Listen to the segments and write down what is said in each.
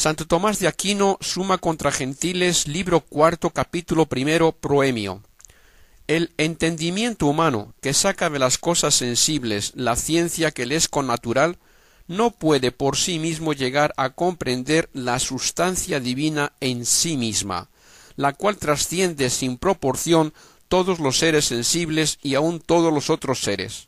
Santo Tomás de Aquino, Suma contra Gentiles, libro cuarto, capítulo primero, proemio. El entendimiento humano, que saca de las cosas sensibles la ciencia que le es connatural, no puede por sí mismo llegar a comprender la sustancia divina en sí misma, la cual trasciende sin proporción todos los seres sensibles y aun todos los otros seres.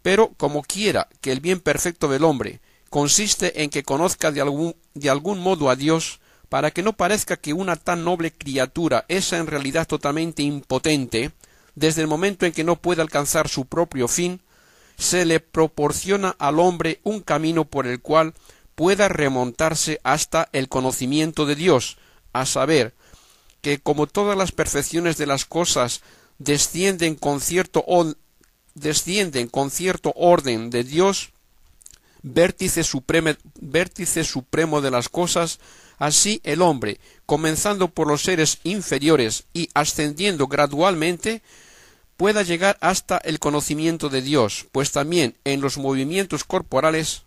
Pero como quiera que el bien perfecto del hombre consiste en que conozca de algún modo a Dios, para que no parezca que una tan noble criatura es en realidad totalmente impotente, desde el momento en que no puede alcanzar su propio fin, se le proporciona al hombre un camino por el cual pueda remontarse hasta el conocimiento de Dios, a saber, que como todas las perfecciones de las cosas descienden con cierto orden de Dios, vértice supremo de las cosas, así el hombre, comenzando por los seres inferiores y ascendiendo gradualmente, pueda llegar hasta el conocimiento de Dios, pues también en los movimientos corporales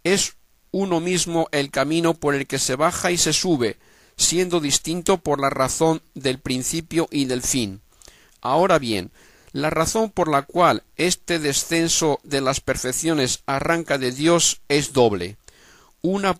es uno mismo el camino por el que se baja y se sube, siendo distinto por la razón del principio y del fin. Ahora bien, la razón por la cual este descenso de las perfecciones arranca de Dios es doble. Una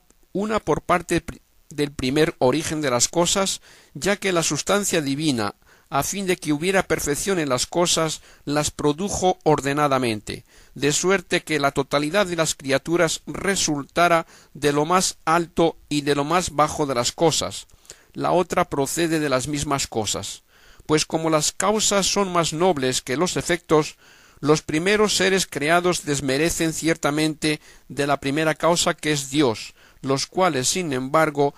por parte del primer origen de las cosas, ya que la sustancia divina, a fin de que hubiera perfección en las cosas, las produjo ordenadamente, de suerte que la totalidad de las criaturas resultara de lo más alto y de lo más bajo de las cosas. La otra procede de las mismas cosas. Pues como las causas son más nobles que los efectos, los primeros seres creados desmerecen ciertamente de la primera causa que es Dios, los cuales, sin embargo,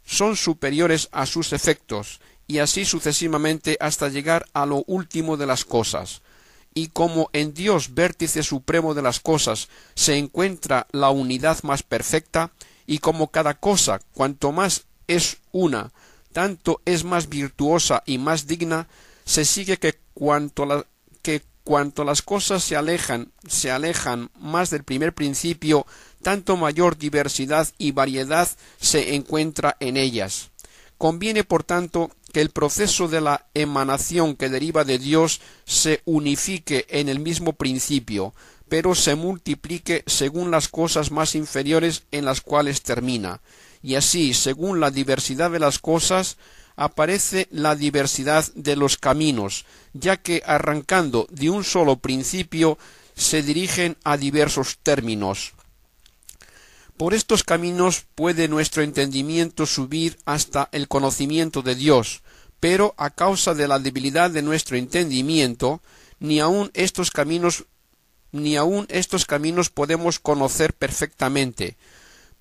son superiores a sus efectos, y así sucesivamente hasta llegar a lo último de las cosas. Y como en Dios, vértice supremo de las cosas, se encuentra la unidad más perfecta, y como cada cosa, cuanto más es una, tanto es más virtuosa y más digna, se sigue que cuanto las cosas se alejan más del primer principio, tanto mayor diversidad y variedad se encuentra en ellas. Conviene, por tanto, que el proceso de la emanación que deriva de Dios se unifique en el mismo principio, pero se multiplique según las cosas más inferiores en las cuales termina, y así, según la diversidad de las cosas, aparece la diversidad de los caminos, ya que arrancando de un solo principio se dirigen a diversos términos. Por estos caminos puede nuestro entendimiento subir hasta el conocimiento de Dios, pero a causa de la debilidad de nuestro entendimiento, ni aun estos caminos podemos conocer perfectamente,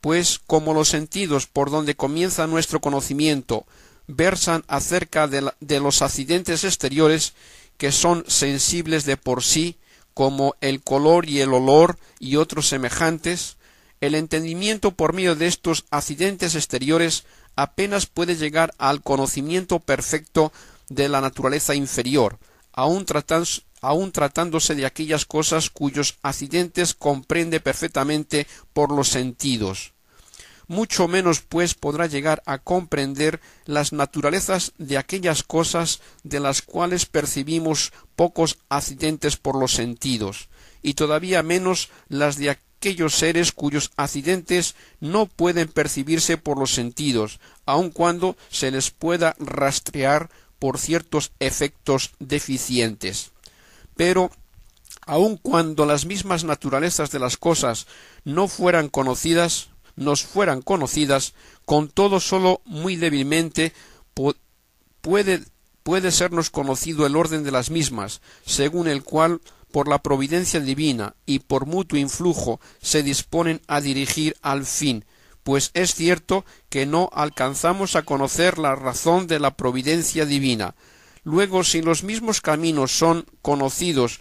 pues como los sentidos por donde comienza nuestro conocimiento versan acerca de los accidentes exteriores que son sensibles de por sí, como el color y el olor y otros semejantes, el entendimiento por medio de estos accidentes exteriores apenas puede llegar al conocimiento perfecto de la naturaleza inferior, aun tratándose de aquellas cosas cuyos accidentes comprende perfectamente por los sentidos. Mucho menos, pues, podrá llegar a comprender las naturalezas de aquellas cosas de las cuales percibimos pocos accidentes por los sentidos, y todavía menos las de aquellos seres cuyos accidentes no pueden percibirse por los sentidos, aun cuando se les pueda rastrear por ciertos efectos deficientes. Pero, aun cuando las mismas naturalezas de las cosas nos fueran conocidas, con todo solo muy débilmente puede sernos conocido el orden de las mismas, según el cual, por la providencia divina y por mutuo influjo, se disponen a dirigir al fin, pues es cierto que no alcanzamos a conocer la razón de la providencia divina. Luego, si los mismos caminos son conocidos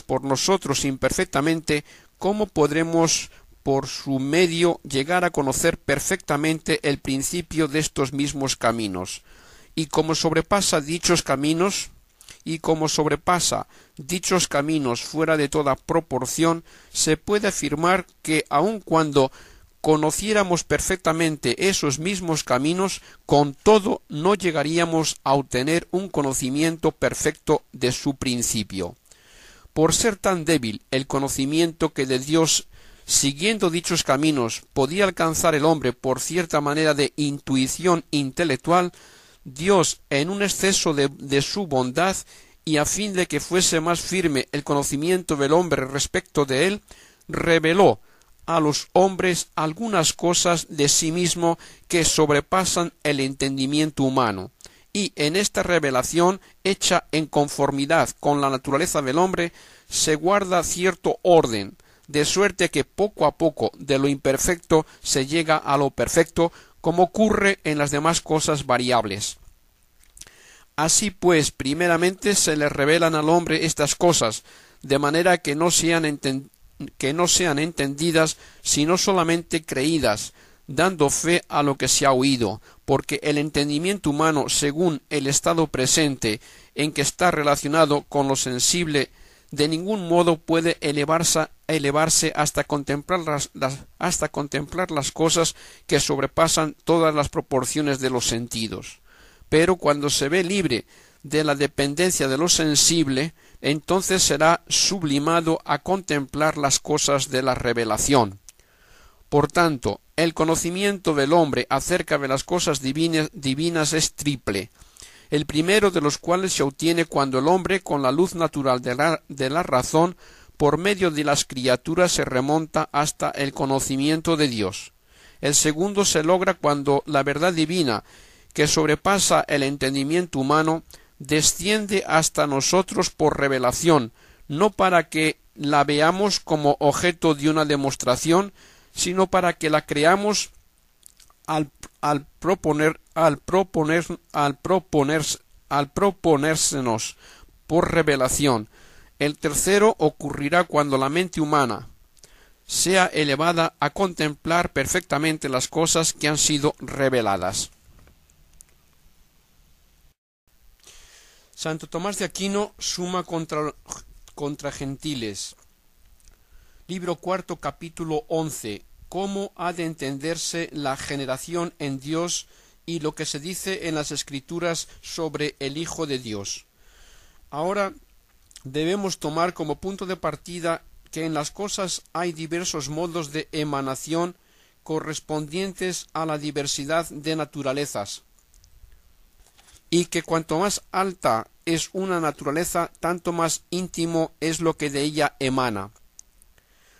por nosotros imperfectamente, ¿cómo podremos por su medio llegar a conocer perfectamente el principio de estos mismos caminos? Y como sobrepasa dichos caminos, y como sobrepasa dichos caminos fuera de toda proporción, se puede afirmar que aun cuando conociéramos perfectamente esos mismos caminos, con todo no llegaríamos a obtener un conocimiento perfecto de su principio. Por ser tan débil el conocimiento que de Dios, siguiendo dichos caminos, podía alcanzar el hombre por cierta manera de intuición intelectual, Dios, en un exceso de su bondad, y a fin de que fuese más firme el conocimiento del hombre respecto de él, reveló a los hombres algunas cosas de sí mismo que sobrepasan el entendimiento humano, y en esta revelación, hecha en conformidad con la naturaleza del hombre, se guarda cierto orden, de suerte que poco a poco de lo imperfecto se llega a lo perfecto, como ocurre en las demás cosas variables. Así pues, primeramente se le revelan al hombre estas cosas, de manera que no sean entendidas, sino solamente creídas, dando fe a lo que se ha oído, porque el entendimiento humano, según el estado presente en que está relacionado con lo sensible, de ningún modo puede elevarse hasta contemplar las cosas que sobrepasan todas las proporciones de los sentidos. Pero cuando se ve libre de la dependencia de lo sensible, entonces será sublimado a contemplar las cosas de la revelación. Por tanto, el conocimiento del hombre acerca de las cosas divinas es triple, el primero de los cuales se obtiene cuando el hombre, con la luz natural de la razón, por medio de las criaturas se remonta hasta el conocimiento de Dios. El segundo se logra cuando la verdad divina, que sobrepasa el entendimiento humano, desciende hasta nosotros por revelación, no para que la veamos como objeto de una demostración, sino para que la creamos al proponérsenos por revelación. El tercero ocurrirá cuando la mente humana sea elevada a contemplar perfectamente las cosas que han sido reveladas. Santo Tomás de Aquino, Suma contra Gentiles, libro cuarto, capítulo 11. ¿Cómo ha de entenderse la generación en Dios y lo que se dice en las Escrituras sobre el Hijo de Dios? Ahora debemos tomar como punto de partida que en las cosas hay diversos modos de emanación correspondientes a la diversidad de naturalezas, y que cuanto más alta es una naturaleza, tanto más íntimo es lo que de ella emana.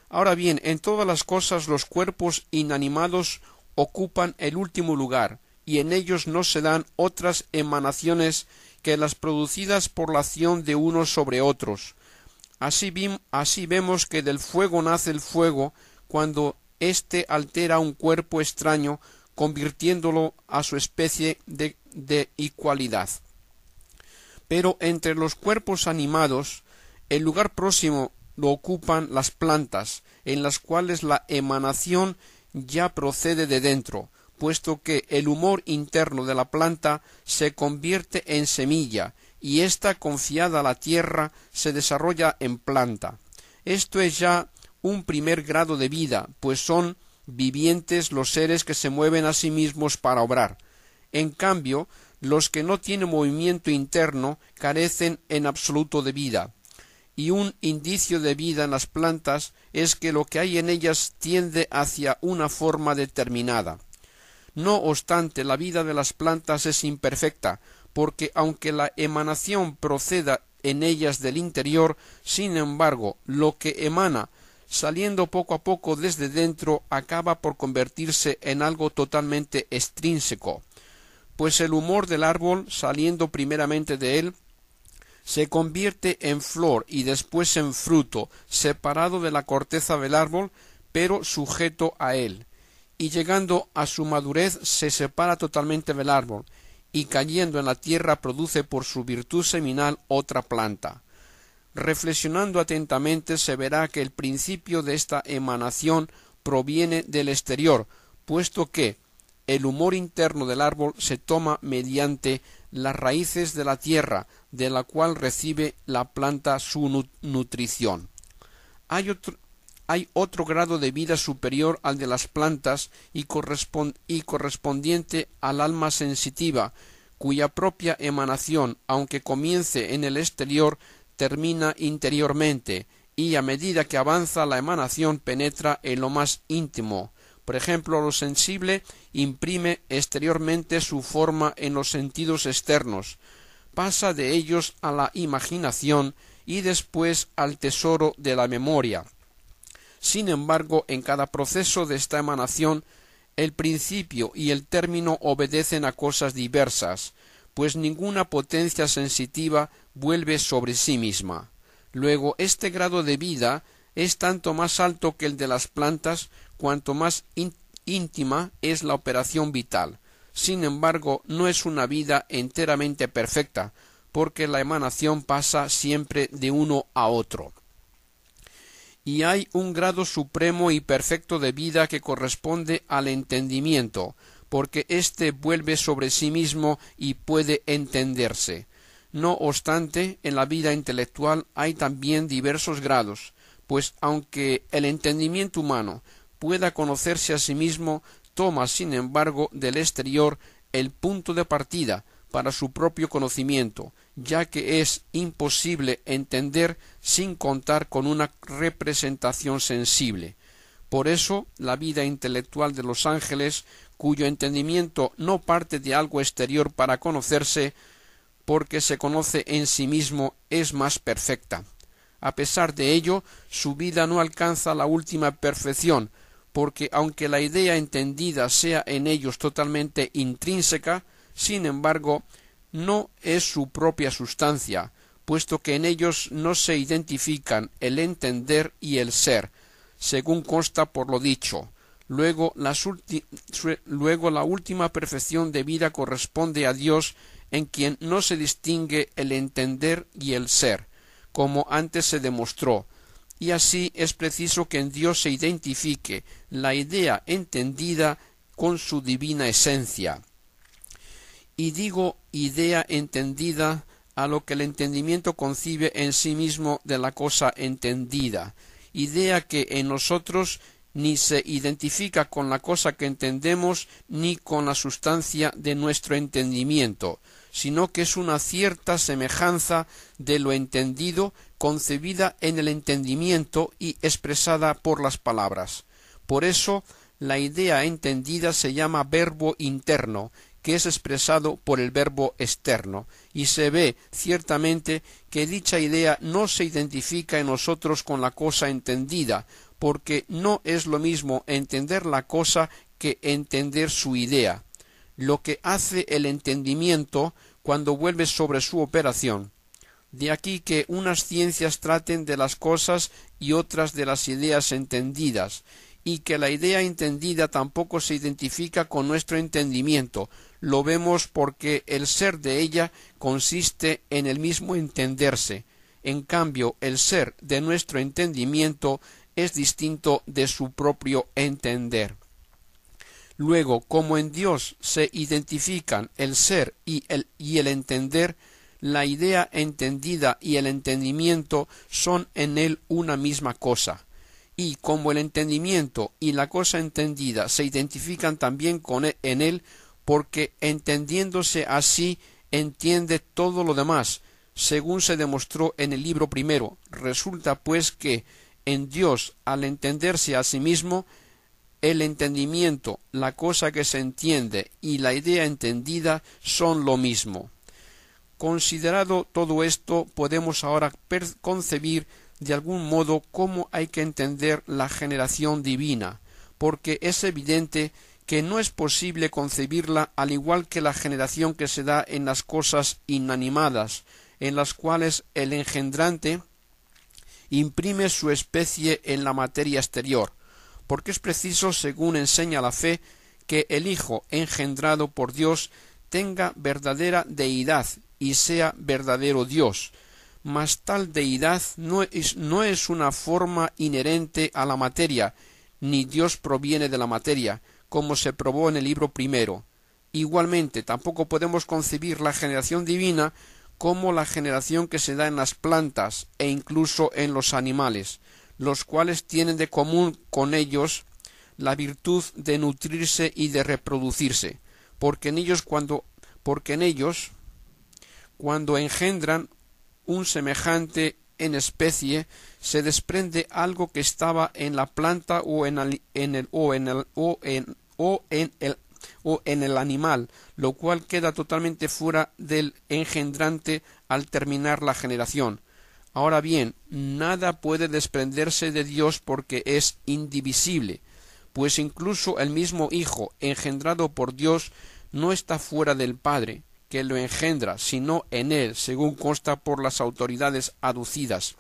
Ahora bien, en todas las cosas los cuerpos inanimados ocupan el último lugar, y en ellos no se dan otras emanaciones que las producidas por la acción de unos sobre otros. Así vemos que del fuego nace el fuego, cuando éste altera un cuerpo extraño, convirtiéndolo a su especie de igualdad. Pero entre los cuerpos animados, el lugar próximo lo ocupan las plantas, en las cuales la emanación ya procede de dentro, puesto que el humor interno de la planta se convierte en semilla, y ésta, confiada a la tierra, se desarrolla en planta. Esto es ya un primer grado de vida, pues son vivientes los seres que se mueven a sí mismos para obrar. En cambio, los que no tienen movimiento interno carecen en absoluto de vida, y un indicio de vida en las plantas es que lo que hay en ellas tiende hacia una forma determinada. No obstante, la vida de las plantas es imperfecta, porque aunque la emanación proceda en ellas del interior, sin embargo, lo que emana, saliendo poco a poco desde dentro, acaba por convertirse en algo totalmente extrínseco, pues el humor del árbol, saliendo primeramente de él, se convierte en flor y después en fruto, separado de la corteza del árbol, pero sujeto a él, y llegando a su madurez se separa totalmente del árbol, y cayendo en la tierra produce por su virtud seminal otra planta. Reflexionando atentamente se verá que el principio de esta emanación proviene del exterior, puesto que el humor interno del árbol se toma mediante las raíces de la tierra, de la cual recibe la planta su nutrición. Hay otro grado de vida superior al de las plantas y correspondiente al alma sensitiva, cuya propia emanación, aunque comience en el exterior, termina interiormente, y a medida que avanza la emanación penetra en lo más íntimo. Por ejemplo, lo sensible imprime exteriormente su forma en los sentidos externos, pasa de ellos a la imaginación y después al tesoro de la memoria. Sin embargo, en cada proceso de esta emanación, el principio y el término obedecen a cosas diversas, pues ninguna potencia sensitiva vuelve sobre sí misma. Luego, este grado de vida es tanto más alto que el de las plantas, cuanto más íntima es la operación vital. Sin embargo, no es una vida enteramente perfecta, porque la emanación pasa siempre de uno a otro. Y hay un grado supremo y perfecto de vida que corresponde al entendimiento, porque éste vuelve sobre sí mismo y puede entenderse. No obstante, en la vida intelectual hay también diversos grados, pues aunque el entendimiento humano pueda conocerse a sí mismo, toma sin embargo del exterior el punto de partida para su propio conocimiento, ya que es imposible entender sin contar con una representación sensible. Por eso, la vida intelectual de los ángeles, cuyo entendimiento no parte de algo exterior para conocerse, porque se conoce en sí mismo, es más perfecta. A pesar de ello, su vida no alcanza la última perfección, porque aunque la idea entendida sea en ellos totalmente intrínseca, sin embargo, no es su propia sustancia, puesto que en ellos no se identifican el entender y el ser, según consta por lo dicho. Luego la última perfección de vida corresponde a Dios, en quien no se distingue el entender y el ser, como antes se demostró, y así es preciso que en Dios se identifique la idea entendida con su divina esencia. Y digo idea entendida a lo que el entendimiento concibe en sí mismo de la cosa entendida, idea que en nosotros ni se identifica con la cosa que entendemos ni con la sustancia de nuestro entendimiento, sino que es una cierta semejanza de lo entendido concebida en el entendimiento y expresada por las palabras. Por eso, la idea entendida se llama verbo interno, que es expresado por el verbo externo, y se ve ciertamente que dicha idea no se identifica en nosotros con la cosa entendida, porque no es lo mismo entender la cosa que entender su idea. Lo que hace el entendimiento cuando vuelve sobre su operación. De aquí que unas ciencias traten de las cosas y otras de las ideas entendidas, y que la idea entendida tampoco se identifica con nuestro entendimiento. Lo vemos porque el ser de ella consiste en el mismo entenderse. En cambio, el ser de nuestro entendimiento es distinto de su propio entender. Luego, como en Dios se identifican el ser y el entender, la idea entendida y el entendimiento son en él una misma cosa. Y como el entendimiento y la cosa entendida se identifican también en él, porque entendiéndose así entiende todo lo demás, según se demostró en el libro primero. Resulta pues que en Dios, al entenderse a sí mismo, el entendimiento, la cosa que se entiende y la idea entendida son lo mismo. Considerado todo esto, podemos ahora concebir de algún modo cómo hay que entender la generación divina, porque es evidente que no es posible concebirla al igual que la generación que se da en las cosas inanimadas, en las cuales el engendrante imprime su especie en la materia exterior, porque es preciso, según enseña la fe, que el Hijo engendrado por Dios tenga verdadera deidad y sea verdadero Dios, mas tal deidad no es una forma inherente a la materia, ni Dios proviene de la materia, como se probó en el libro primero. Igualmente, tampoco podemos concebir la generación divina como la generación que se da en las plantas e incluso en los animales, los cuales tienen de común con ellos la virtud de nutrirse y de reproducirse, porque en ellos cuando engendran un semejante en especie, se desprende algo que estaba en la planta o en el animal, lo cual queda totalmente fuera del engendrante al terminar la generación. Ahora bien, nada puede desprenderse de Dios porque es indivisible, pues incluso el mismo Hijo, engendrado por Dios, no está fuera del Padre, que lo engendra, sino en él, según consta por las autoridades aducidas.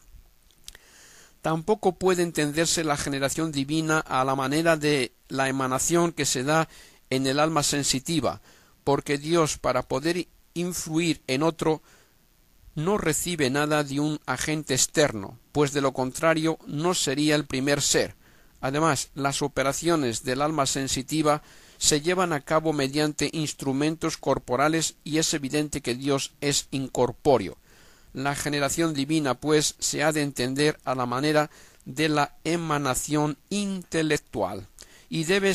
Tampoco puede entenderse la generación divina a la manera de la emanación que se da en el alma sensitiva, porque Dios, para poder influir en otro, no recibe nada de un agente externo, pues de lo contrario no sería el primer ser. Además, las operaciones del alma sensitiva se llevan a cabo mediante instrumentos corporales y es evidente que Dios es incorpóreo. La generación divina, pues, se ha de entender a la manera de la emanación intelectual y debe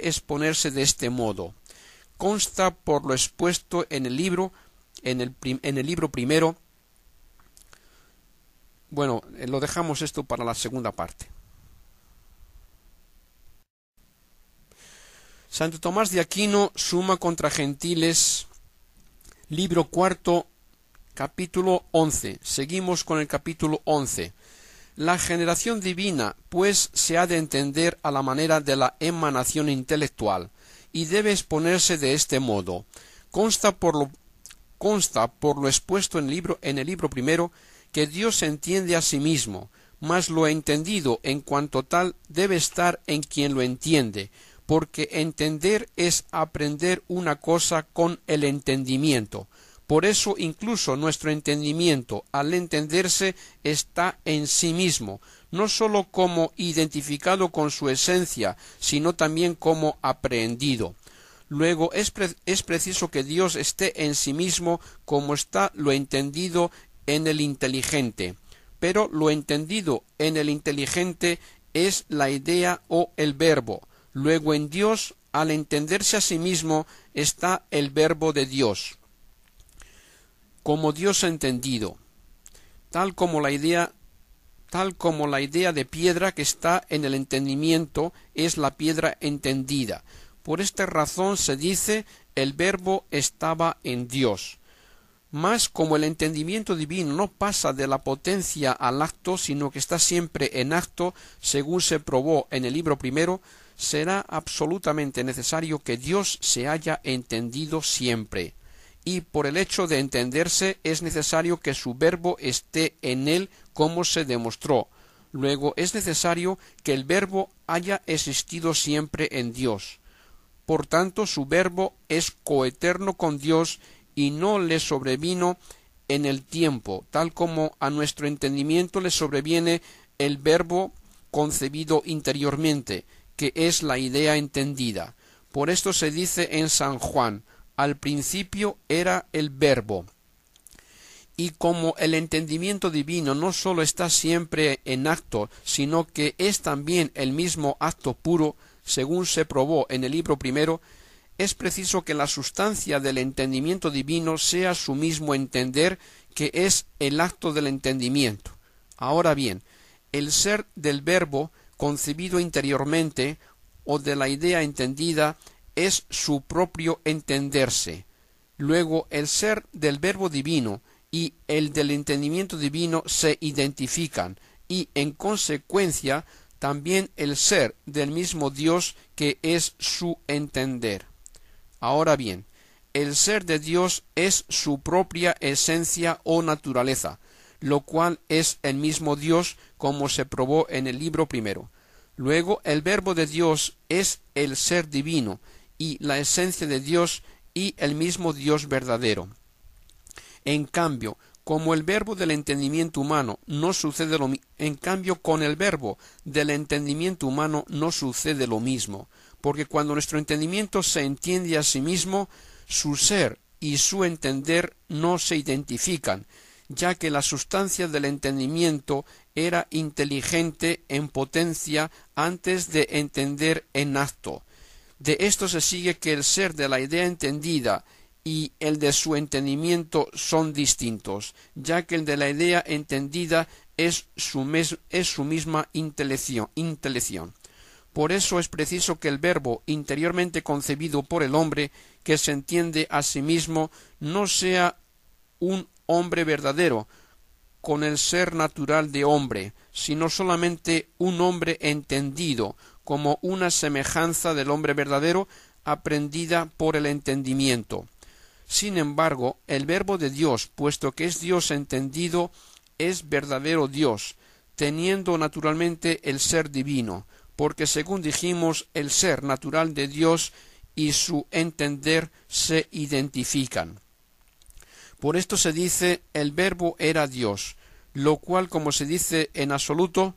exponerse de este modo. Consta por lo expuesto en el libro primero. Bueno, lo dejamos esto para la segunda parte. Santo Tomás de Aquino, Suma contra Gentiles, libro cuarto, capítulo 11. Seguimos con el capítulo 11. La generación divina, pues, se ha de entender a la manera de la emanación intelectual, y debe exponerse de este modo. Consta por lo expuesto en el libro primero, que Dios se entiende a sí mismo, mas lo entendido en cuanto tal debe estar en quien lo entiende, porque entender es aprender una cosa con el entendimiento. Por eso incluso nuestro entendimiento, al entenderse, está en sí mismo, no sólo como identificado con su esencia, sino también como aprehendido. Luego es preciso que Dios esté en sí mismo como está lo entendido en el inteligente. Pero lo entendido en el inteligente es la idea o el verbo. Luego en Dios, al entenderse a sí mismo, está el verbo de Dios, como Dios entendido, tal como la idea de piedra que está en el entendimiento es la piedra entendida. Por esta razón se dice el verbo estaba en Dios. Mas como el entendimiento divino no pasa de la potencia al acto, sino que está siempre en acto, según se probó en el libro primero, será absolutamente necesario que Dios se haya entendido siempre. Y por el hecho de entenderse es necesario que su verbo esté en él, como se demostró. Luego es necesario que el verbo haya existido siempre en Dios. Por tanto, su verbo es coeterno con Dios y no le sobrevino en el tiempo, tal como a nuestro entendimiento le sobreviene el verbo concebido interiormente, que es la idea entendida. Por esto se dice en San Juan: al principio era el verbo. Y como el entendimiento divino no sólo está siempre en acto, sino que es también el mismo acto puro, según se probó en el libro primero, es preciso que la sustancia del entendimiento divino sea su mismo entender, que es el acto del entendimiento. Ahora bien, el ser del verbo concebido interiormente o de la idea entendida es su propio entenderse. Luego el ser del verbo divino y el del entendimiento divino se identifican y en consecuencia también el ser del mismo Dios, que es su entender. Ahora bien, el ser de Dios es su propia esencia o naturaleza, lo cual es el mismo Dios, como se probó en el libro primero. Luego el verbo de Dios es el ser divino y la esencia de Dios y el mismo Dios verdadero. En cambio, Como el verbo del entendimiento humano no sucede lo mismo, en cambio con el verbo del entendimiento humano no sucede lo mismo, porque cuando nuestro entendimiento se entiende a sí mismo, su ser y su entender no se identifican, ya que la sustancia del entendimiento era inteligente en potencia antes de entender en acto. De esto se sigue que el ser de la idea entendida y el de su entendimiento son distintos, ya que el de la idea entendida es su misma intelección. Por eso es preciso que el verbo interiormente concebido por el hombre, que se entiende a sí mismo, no sea un hombre verdadero, con el ser natural de hombre, sino solamente un hombre entendido, como una semejanza del hombre verdadero aprendida por el entendimiento. Sin embargo, el verbo de Dios, puesto que es Dios entendido, es verdadero Dios, teniendo naturalmente el ser divino, porque según dijimos, el ser natural de Dios y su entender se identifican. Por esto se dice el verbo era Dios, lo cual, como se dice en absoluto,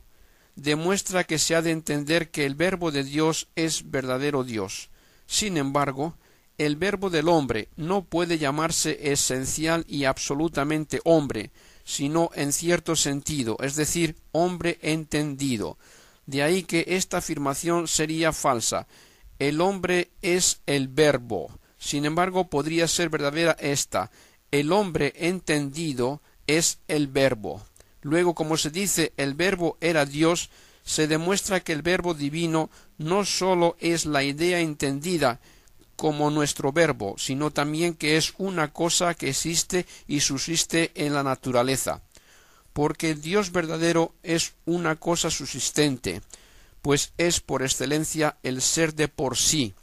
demuestra que se ha de entender que el verbo de Dios es verdadero Dios. Sin embargo, el verbo del hombre no puede llamarse esencial y absolutamente hombre, sino en cierto sentido, es decir, hombre entendido. De ahí que esta afirmación sería falsa. El hombre es el verbo. Sin embargo, podría ser verdadera esta. El hombre entendido es el verbo. Luego, como se dice, el verbo era Dios, se demuestra que el verbo divino no sólo es la idea entendida como nuestro verbo, sino también que es una cosa que existe y subsiste en la naturaleza. Porque el Dios verdadero es una cosa subsistente, pues es por excelencia el ser de por sí.